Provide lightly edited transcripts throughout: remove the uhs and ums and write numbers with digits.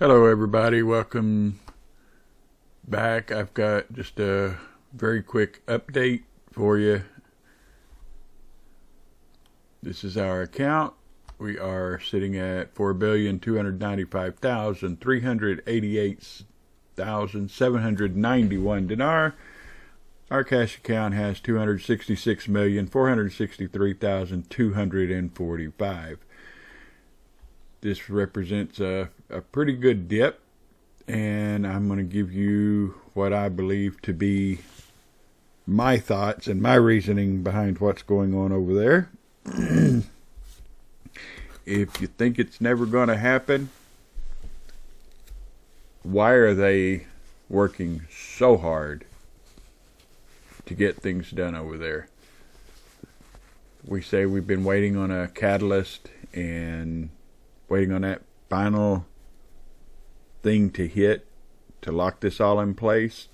Hello everybody, welcome back. I've got just a very quick update for you. This is our account. We are sitting at 4,295,388,791 dinar. Our cash account has 266,463,245. This represents a pretty good dip, and I'm going to give you what I believe to be my thoughts and my reasoning behind what's going on over there. If you think it's never going to happen, why are they working so hard to get things done over there? We say we've been waiting on a catalyst and waiting on that final thing to hit to lock this all in place.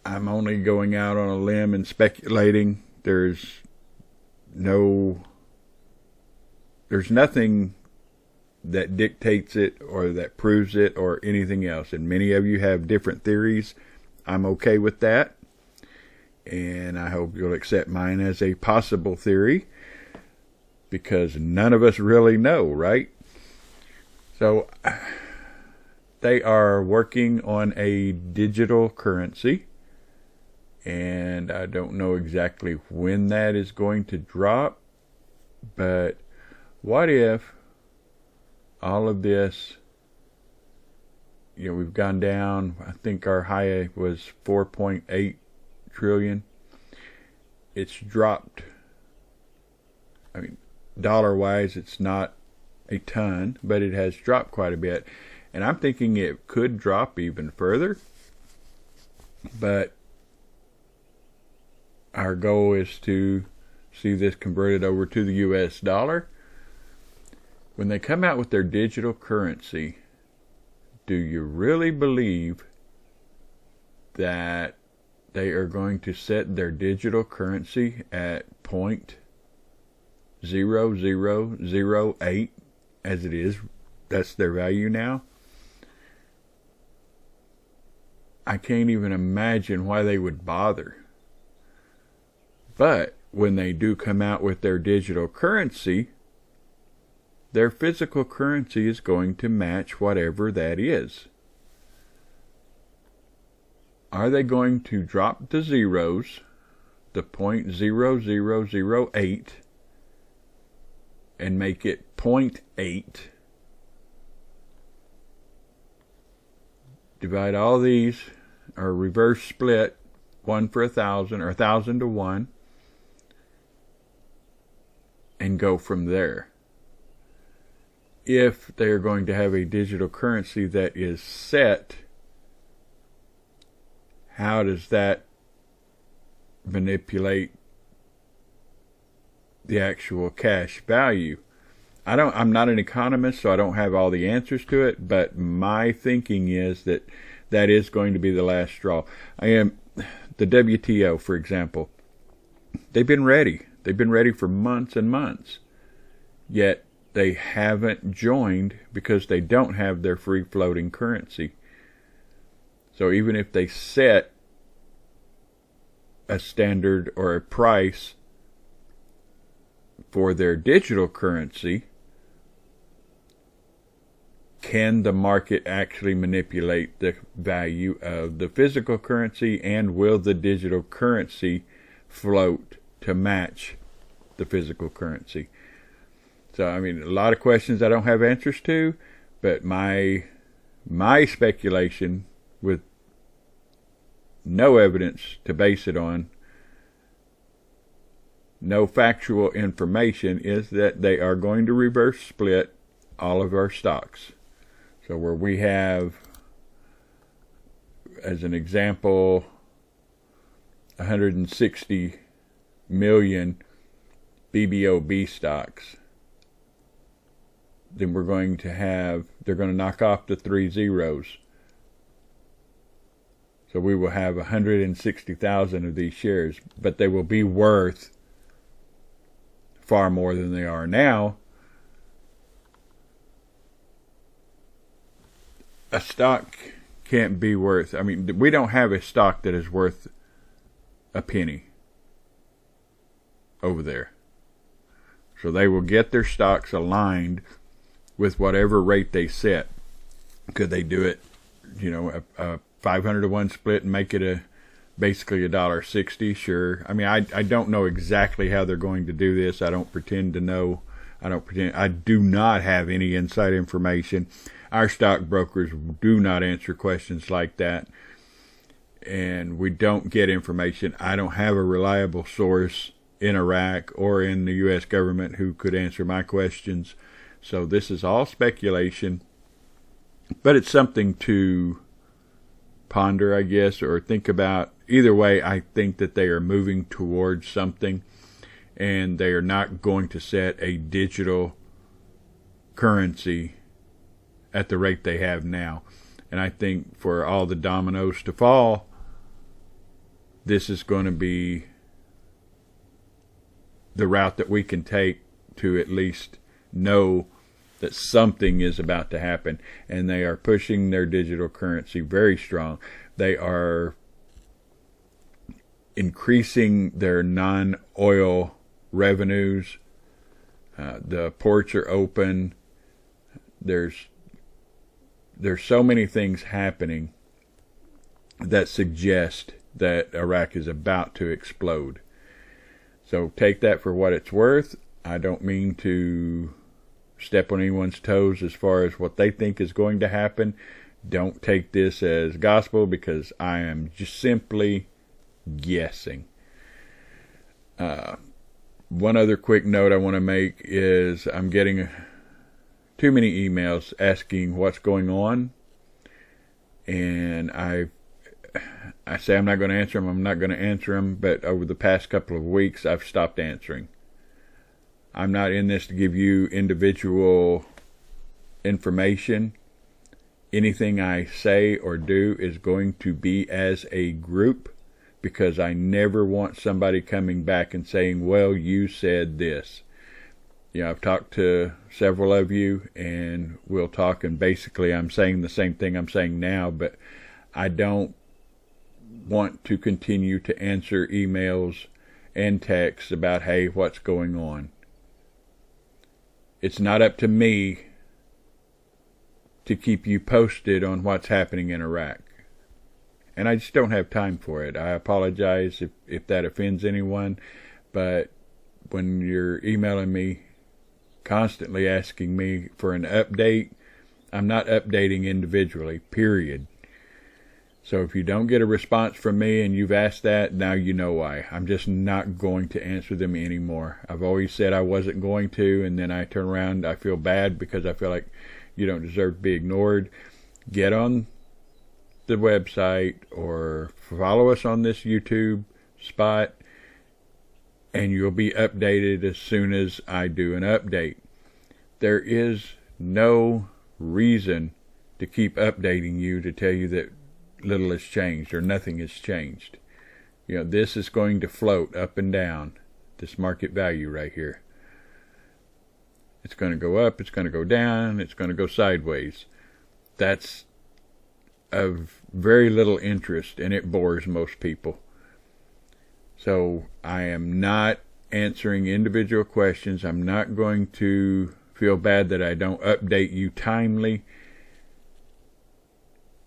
I'm only going out on a limb and speculating. There's nothing that dictates it or that proves it or anything else. And many of you have different theories. I'm okay with that. And I hope you'll accept mine as a possible theory, because none of us really know, right? So they are working on a digital currency, and I don't know exactly when that is going to drop, but what if all of this, we've gone down, I think our high was 4.8 trillion. It's dropped, dollar-wise, it's not a ton, but it has dropped quite a bit. And I'm thinking it could drop even further. But our goal is to see this converted over to the US dollar. When they come out with their digital currency, do you really believe that they are going to set their digital currency at 0.0008 as it is? That's their value now. I can't even imagine why they would bother. But when they do come out with their digital currency, their physical currency is going to match whatever that is. Are they going to drop the zeros, the 0.0008, and make it 0.8? Divide all these, or reverse split, 1 for 1,000, or 1,000 to 1, and go from there. If they are going to have a digital currency that is set, how does that manipulate the actual cash value? I'm not an economist, so I don't have all the answers to it, but my thinking is that that is going to be the last straw. The WTO, for example, they've been ready. They've been ready for months and months, yet they haven't joined because they don't have their free-floating currency. So even if they set a standard or a price for their digital currency, can the market actually manipulate the value of the physical currency, and will the digital currency float to match the physical currency? So, a lot of questions I don't have answers to, but my speculation, with no evidence to base it on, no factual information, is that they are going to reverse split all of our stocks. So where we have, as an example, 160 million BBOB stocks, then they're going to knock off the 3 zeros. So we will have 160,000 of these shares, but they will be worth far more than they are now. a stock can't be worth, I mean, we don't have a stock that is worth a penny over there. So they will get their stocks aligned with whatever rate they set. Could they do it, a 500 to 1 split and make it basically $1.60? Sure. I mean, I don't know exactly how they're going to do this. I don't pretend to know. I do not have any inside information. Our stockbrokers do not answer questions like that. And we don't get information. I don't have a reliable source in Iraq or in the U.S. government who could answer my questions. So this is all speculation. But it's something to ponder, I guess, or think about. Either way, I think that they are moving towards something, and they are not going to set a digital currency at the rate they have now. And I think for all the dominoes to fall, this is going to be the route that we can take to at least know that something is about to happen. And they are pushing their digital currency very strong. They are increasing their non-oil revenues. The ports are open. There's so many things happening that suggest that Iraq is about to explode. So take that for what it's worth. I don't mean to step on anyone's toes as far as what they think is going to happen. Don't take this as gospel, because I am just simply guessing. One other quick note I want to make is I'm getting too many emails asking what's going on, and I say I'm not going to answer them. I'm not going to answer them, but over the past couple of weeks, I've stopped answering. I'm not in this to give you individual information. Anything I say or do is going to be as a group, because I never want somebody coming back and saying, well, you said this. I've talked to several of you, and we'll talk, and basically I'm saying the same thing I'm saying now, but I don't want to continue to answer emails and texts about, hey, what's going on. It's not up to me to keep you posted on what's happening in Iraq. And I just don't have time for it. I apologize if that offends anyone, but when you're emailing me, constantly asking me for an update, I'm not updating individually, period. So if you don't get a response from me and you've asked that, now you know why. I'm just not going to answer them anymore. I've always said I wasn't going to, and then I turn around, I feel bad because I feel like you don't deserve to be ignored. Get on the website or follow us on this YouTube spot, and you'll be updated as soon as I do an update. There is no reason to keep updating you to tell you that little has changed or nothing has changed. This is going to float up and down, this market value right here. It's going to go up, it's going to go down, it's going to go sideways. That's of very little interest, and it bores most people. So I am not answering individual questions. I'm not going to feel bad that I don't update you timely,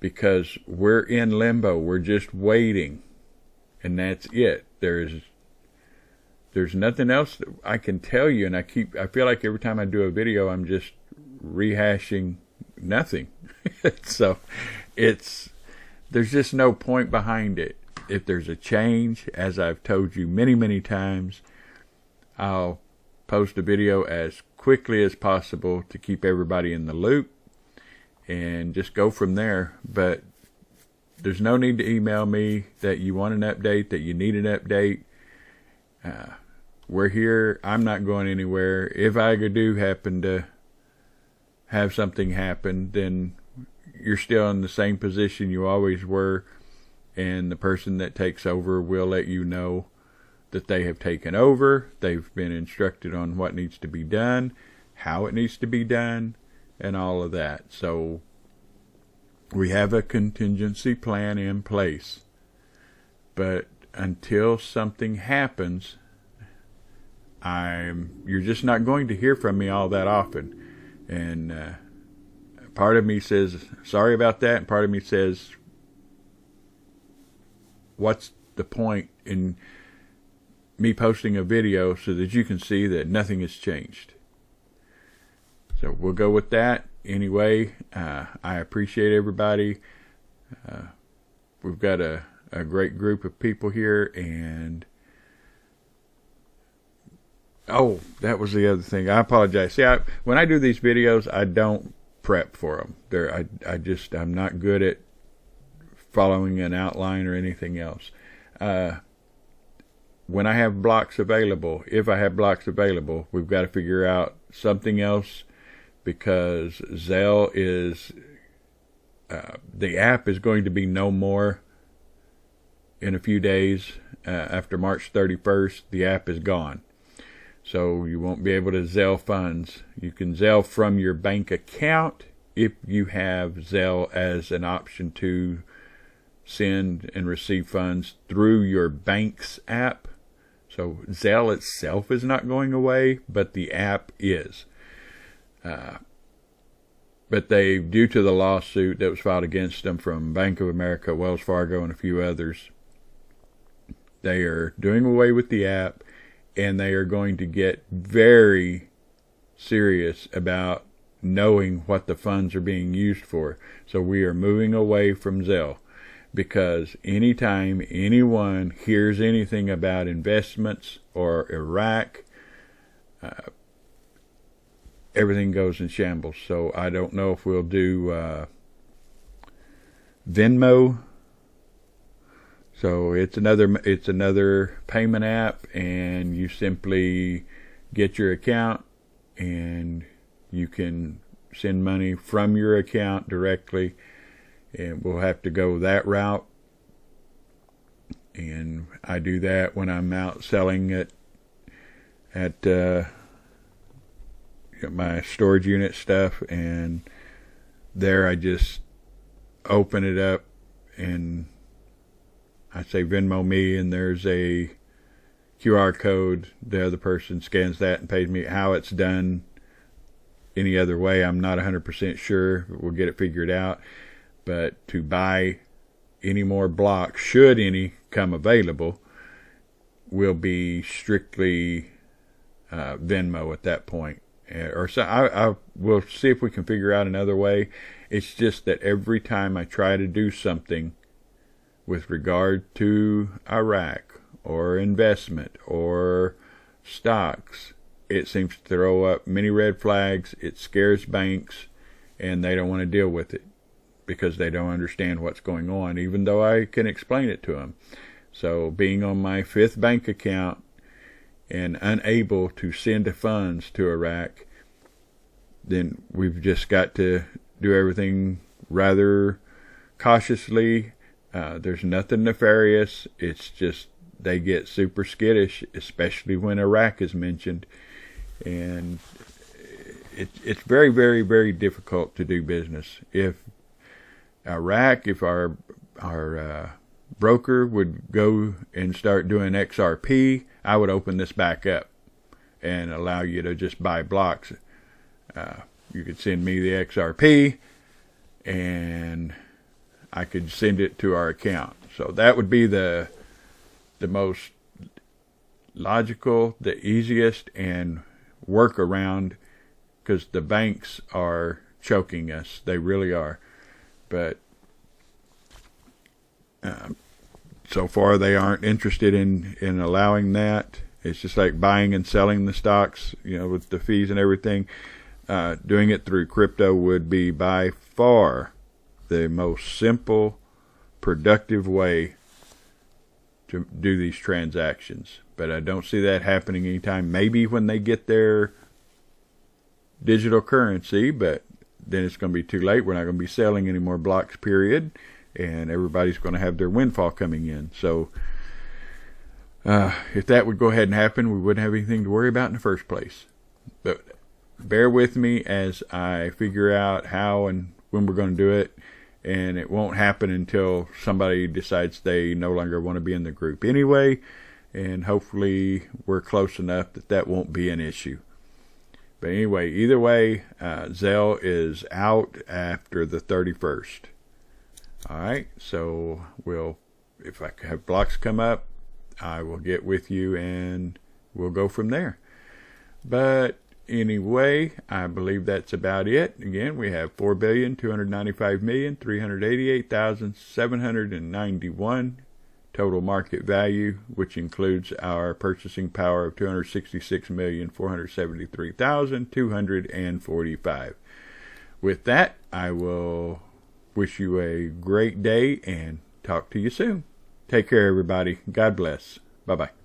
because we're in limbo. We're just waiting, and that's it. There's nothing else that I can tell you, and I feel like every time I do a video, I'm just rehashing nothing. So there's just no point behind it. If there's a change, as I've told you many, many times, I'll post a video as quickly as possible to keep everybody in the loop and just go from there. But there's no need to email me that you want an update, that you need an update. We're here. I'm not going anywhere. If I do happen to have something happen, then you're still in the same position you always were, and the person that takes over will let you know that they have taken over. They've been instructed on what needs to be done, how it needs to be done, and all of that. So We have a contingency plan in place. But until something happens, you're just not going to hear from me all that often. And part of me says, sorry about that. And part of me says, what's the point in me posting a video so that you can see that nothing has changed? So we'll go with that. Anyway, I appreciate everybody. We've got a great group of people here, and oh, that was the other thing. I apologize. See, when I do these videos, I don't prep for them. I'm not good at following an outline or anything else. When I have blocks available, if I have blocks available, we've got to figure out something else, because Zelle is the app is going to be no more in a few days. After March 31st, the app is gone. So you won't be able to Zelle funds. You can Zelle from your bank account if you have Zelle as an option to send and receive funds through your bank's app. So Zelle itself is not going away, but the app is. But due to the lawsuit that was filed against them from Bank of America, Wells Fargo, and a few others, they are doing away with the app, and they are going to get very serious about knowing what the funds are being used for. So we are moving away from Zelle, because anytime anyone hears anything about investments or Iraq, everything goes in shambles. So I don't know if we'll do Venmo. So it's another payment app, and you simply get your account and you can send money from your account directly, and we'll have to go that route. And I do that when I'm out selling it at my storage unit stuff, and there I just open it up and I say Venmo me, and there's a QR code. The other person scans that and pays me. How it's done any other way, I'm not 100% sure. We'll get it figured out. But to buy any more blocks, should any come available, will be strictly Venmo at that point. Or so I will see if we can figure out another way. It's just that every time I try to do something with regard to Iraq or investment or stocks, it seems to throw up many red flags. It scares banks, and they don't want to deal with it because they don't understand what's going on, even though I can explain it to them. So being on my 5th bank account and unable to send funds to Iraq, then we've just got to do everything rather cautiously. There's nothing nefarious. It's just they get super skittish, especially when Iraq is mentioned. And it's very, very, very difficult to do business. If our broker would go and start doing XRP, I would open this back up and allow you to just buy blocks. You could send me the XRP, and I could send it to our account. So that would be the most logical, the easiest, and workaround, because the banks are choking us. They really are. But so far they aren't interested in allowing that. It's just like buying and selling the stocks, with the fees and everything. Doing it through crypto would be by far the most simple, productive way to do these transactions. But I don't see that happening anytime. Maybe when they get their digital currency, but then it's going to be too late. We're not going to be selling any more blocks, period. And everybody's going to have their windfall coming in. So if that would go ahead and happen, we wouldn't have anything to worry about in the first place. But bear with me as I figure out how and when we're going to do it. and it won't happen until somebody decides they no longer want to be in the group anyway, and hopefully we're close enough that that won't be an issue. But anyway, either way, Zelle is out after the 31st. All right, so if I have blocks come up, I will get with you and we'll go from there. But anyway, I believe that's about it. Again, we have 4,295,388,791 total market value, which includes our purchasing power of 266,473,245. With that, I will wish you a great day and talk to you soon. Take care, everybody. God bless. Bye-bye.